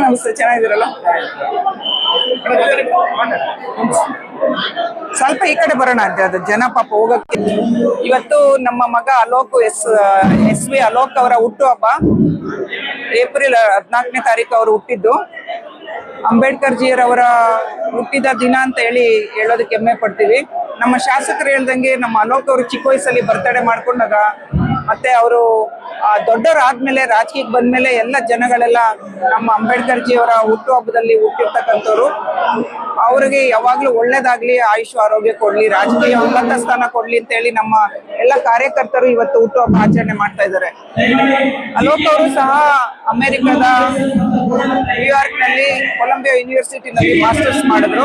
ನಮಸ್ತೆ, ಚೆನ್ನಾಗಿದ್ದೀರಲ್ಲ? ಸ್ವಲ್ಪ ಈ ಕಡೆ ಬರೋಣ ಅದು ಜನ ಪಾಪ ಹೋಗಕ್ಕೆ. ಇವತ್ತು ನಮ್ಮ ಮಗ ಅಲೋಕ್ ಎಸ್ ವಿ ಅಲೋಕ್ ಅವರ ಹುಟ್ಟುಹಬ್ಬ. ಏಪ್ರಿಲ್ 14ನೇ ತಾರೀಕು ಅವರು ಹುಟ್ಟಿದ್ದು. ಅಂಬೇಡ್ಕರ್ ಜಿಯವರ ಹುಟ್ಟಿದ ದಿನ ಅಂತ ಹೇಳೋದಕ್ಕೆ ಹೆಮ್ಮೆ ಪಡ್ತೀವಿ. ನಮ್ಮ ಶಾಸಕರು ಹೇಳ್ದಂಗೆ ನಮ್ಮ ಅಲೋಕ್ ಅವರು ಚಿಕ್ಕ ವಯಸ್ಸಲ್ಲಿ ಬರ್ತಡೇ ಮಾಡ್ಕೊಂಡಾಗ, ಮತ್ತೆ ಅವರು ದೊಡ್ಡವರಾದ್ಮೇಲೆ ರಾಜಕೀಯಕ್ಕೆ ಬಂದ್ಮೇಲೆ ಎಲ್ಲ ಜನಗಳೆಲ್ಲ ನಮ್ಮ ಅಂಬೇಡ್ಕರ್ ಜಿಯವರ ಹುಟ್ಟುಹಬ್ಬದಲ್ಲಿ ಹುಟ್ಟಿರ್ತಕ್ಕಂಥವ್ರು. ಅವ್ರಿಗೆ ಯಾವಾಗ್ಲೂ ಒಳ್ಳೇದಾಗ್ಲಿ, ಆಯುಷ್ ಆರೋಗ್ಯ ಕೊಡ್ಲಿ, ರಾಜಕೀಯ ಉನ್ನತ ಸ್ಥಾನ ಕೊಡ್ಲಿ ಅಂತ ಹೇಳಿ ನಮ್ಮ ಎಲ್ಲ ಕಾರ್ಯಕರ್ತರು ಇವತ್ತು ಹುಟ್ಟುಹಬ್ಬ ಆಚರಣೆ ಮಾಡ್ತಾ ಇದ್ದಾರೆ. ಅಲೋಕ್ ಅವರು ಸಹ ಅಮೆರಿಕದ ನ್ಯೂಯಾರ್ಕ್ ನಲ್ಲಿ ಕೊಲಂಬಿಯಾ ಯೂನಿವರ್ಸಿಟಿನಲ್ಲಿ ಮಾಸ್ಟರ್ಸ್ ಮಾಡಿದ್ರು.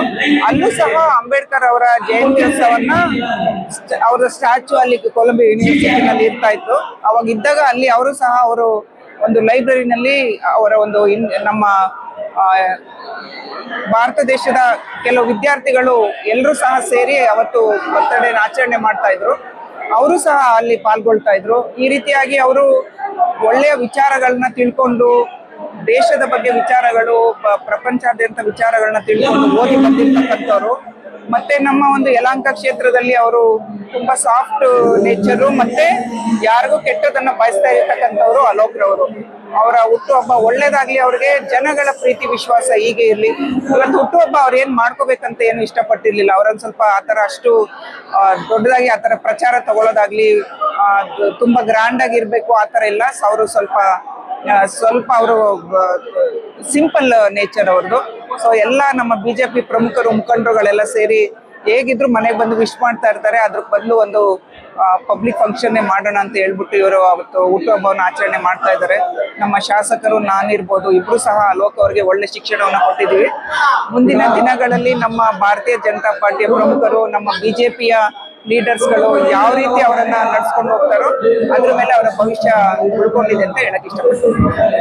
ಅಲ್ಲೂ ಸಹ ಅಂಬೇಡ್ಕರ್ ಅವರ ಜಯಂತ್ಯೋತ್ಸವನ್ನ ಅವರ ಸ್ಟ್ಯಾಚು ಅಲ್ಲಿ ಕೊಲಂಬಿಯಾ ಯೂನಿವರ್ಸಿಟಿನಲ್ಲಿ ಇರ್ತಾ ಇತ್ತು. ಅವಾಗ ಇದ್ದಾಗ ಅಲ್ಲಿ ಅವರು ಸಹ ಒಂದು ಲೈಬ್ರರಿನಲ್ಲಿ ಅವರ ನಮ್ಮ ಭಾರತ ದೇಶದ ಕೆಲವು ವಿದ್ಯಾರ್ಥಿಗಳು ಎಲ್ಲರೂ ಸಹ ಸೇರಿ ಅವತ್ತು ಬರ್ತಡೇ ಆಚರಣೆ ಮಾಡ್ತಾ ಇದ್ರು. ಅವರು ಸಹ ಅಲ್ಲಿ ಪಾಲ್ಗೊಳ್ತಾ ಇದ್ರು. ಈ ರೀತಿಯಾಗಿ ಅವರು ಒಳ್ಳೆಯ ವಿಚಾರಗಳನ್ನ ತಿಳ್ಕೊಂಡು, ದೇಶದ ಬಗ್ಗೆ ವಿಚಾರಗಳು, ಪ್ರಪಂಚಾದ್ಯಂತ ವಿಚಾರಗಳನ್ನ ತಿಳ್ಕೊಂಡು ಓದಿ ಬಂದಿರ್ತಕ್ಕಂಥವ್ರು. ಮತ್ತೆ ನಮ್ಮ ಒಂದು ಯಲಹಂಕ ಕ್ಷೇತ್ರದಲ್ಲಿ ಅವರು ತುಂಬಾ ಸಾಫ್ಟ್ ನೇಚರು, ಮತ್ತೆ ಯಾರಿಗೂ ಕೆಟ್ಟದನ್ನ ಬಯಸ್ತಾ ಇರ್ತಕ್ಕಂಥವ್ರು ಅಲೋಕ್ ರವರು. ಅವರ ಹುಟ್ಟುಹಬ್ಬ ಒಳ್ಳೇದಾಗ್ಲಿ, ಅವ್ರಿಗೆ ಜನಗಳ ಪ್ರೀತಿ ವಿಶ್ವಾಸ ಹೀಗೆ ಇರ್ಲಿ. ಇವತ್ತು ಹುಟ್ಟುಹಬ್ಬ ಅವ್ರು ಏನ್ ಮಾಡ್ಕೋಬೇಕಂತ ಏನು ಇಷ್ಟಪಟ್ಟಿರ್ಲಿಲ್ಲ. ಅವ್ರೊಂದ್ ಸ್ವಲ್ಪ ಆತರ ಅಷ್ಟು ದೊಡ್ಡದಾಗಿ ಆತರ ಪ್ರಚಾರ ತಗೊಳ್ಳೋದಾಗ್ಲಿ, ತುಂಬಾ ಗ್ರ್ಯಾಂಡ್ ಆಗಿರ್ಬೇಕು ಆತರ ಇಲ್ಲ. ಅವರು ಸ್ವಲ್ಪ ಅವರು ಸಿಂಪಲ್ ನೇಚರ್ ಅವ್ರದ್ದು. ಸೊ ಎಲ್ಲ ನಮ್ಮ ಬಿಜೆಪಿ ಪ್ರಮುಖರು, ಮುಖಂಡರುಗಳೆಲ್ಲ ಸೇರಿ ಹೇಗಿದ್ರು ಮನೆಗೆ ಬಂದು ವಿಶ್ ಮಾಡ್ತಾ ಇರ್ತಾರೆ. ಅದ್ರ ಬದಲು ಒಂದು ಪಬ್ಲಿಕ್ ಫಂಕ್ಷನ್ನೇ ಮಾಡೋಣ ಅಂತ ಹೇಳ್ಬಿಟ್ಟು ಇವರು ಅವತ್ತು ಹುಟ್ಟುಹಬ್ಬವನ್ನು ಆಚರಣೆ ಮಾಡ್ತಾ ಇದ್ದಾರೆ. ನಮ್ಮ ಶಾಸಕರು, ನಾನಿರ್ಬೋದು, ಇಬ್ರು ಸಹ ಅಲೋಕ್ ಅವರಿಗೆ ಒಳ್ಳೆ ಶಿಕ್ಷಣವನ್ನು ಕೊಟ್ಟಿದ್ದೀವಿ. ಮುಂದಿನ ದಿನಗಳಲ್ಲಿ ನಮ್ಮ ಭಾರತೀಯ ಜನತಾ ಪಾರ್ಟಿಯ ಪ್ರಮುಖರು, ನಮ್ಮ ಬಿಜೆಪಿಯ ಲೀಡರ್ಸ್ಗಳು ಯಾವ ರೀತಿ ಅವರನ್ನ ನಡ್ಸ್ಕೊಂಡು ಹೋಗ್ತಾರೋ ಅದ್ರ ಮೇಲೆ ಅವರ ಭವಿಷ್ಯ ಉಳ್ಕೊಂಡಿದೆ ಅಂತ ಹೇಳಕ್ ಇಷ್ಟಪಡ್ತೀನಿ.